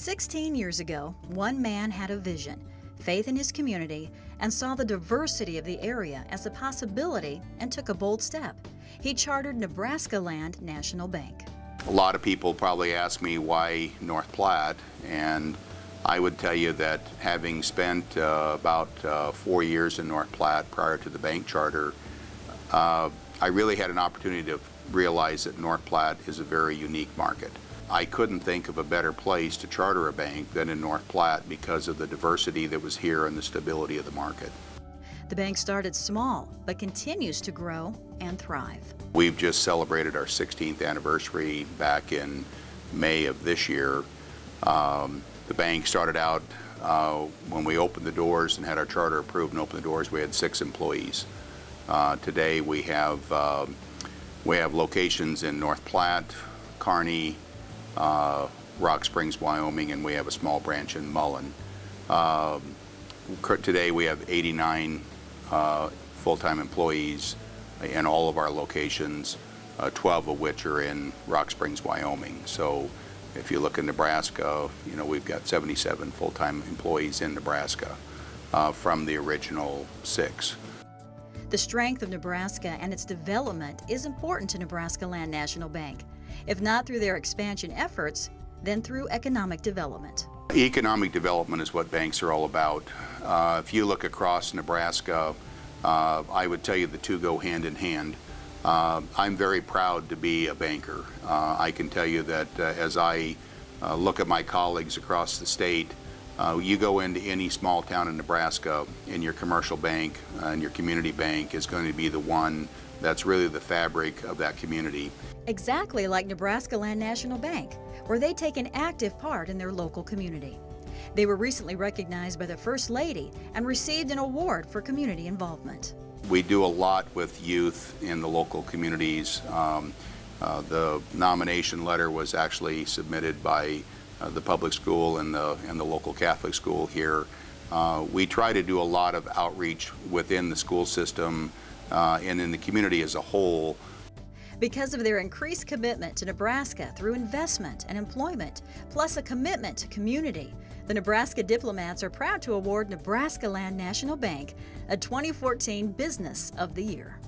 16 years ago, one man had a vision, faith in his community, and saw the diversity of the area as a possibility and took a bold step. He chartered Nebraska Land National Bank. A lot of people probably ask me why North Platte, and I would tell you that having spent about 4 years in North Platte prior to the bank charter, I really had an opportunity to realize that North Platte is a very unique market. I couldn't think of a better place to charter a bank than in North Platte because of the diversity that was here and the stability of the market. The bank started small, but continues to grow and thrive. We've just celebrated our 16th anniversary back in May of this year. The bank started out when we opened the doors and had our charter approved and opened the doors, we had 6 employees. Today we have locations in North Platte, Kearney, Rock Springs, Wyoming, and we have a small branch in Mullen. Today we have 89 full-time employees in all of our locations, 12 of which are in Rock Springs, Wyoming. So if you look in Nebraska, you know, we've got 77 full-time employees in Nebraska from the original 6. The strength of Nebraska and its development is important to Nebraska Land National Bank. If not through their expansion efforts, then through economic development. Economic development is what banks are all about. If you look across Nebraska, I would tell you the two go hand in hand. I'm very proud to be a banker. I can tell you that as I look at my colleagues across the state, you go into any small town in Nebraska and your commercial bank and your community bank is going to be the one that's really the fabric of that community. Exactly like Nebraska Land National Bank, where they take an active part in their local community. They were recently recognized by the First Lady and received an award for community involvement. We do a lot with youth in the local communities. The nomination letter was actually submitted by the public school and the local Catholic school here. We try to do a lot of outreach within the school system and in the community as a whole. Because of their increased commitment to Nebraska through investment and employment, plus a commitment to community, the Nebraska Diplomats are proud to award Nebraska Land National Bank a 2014 Business of the Year.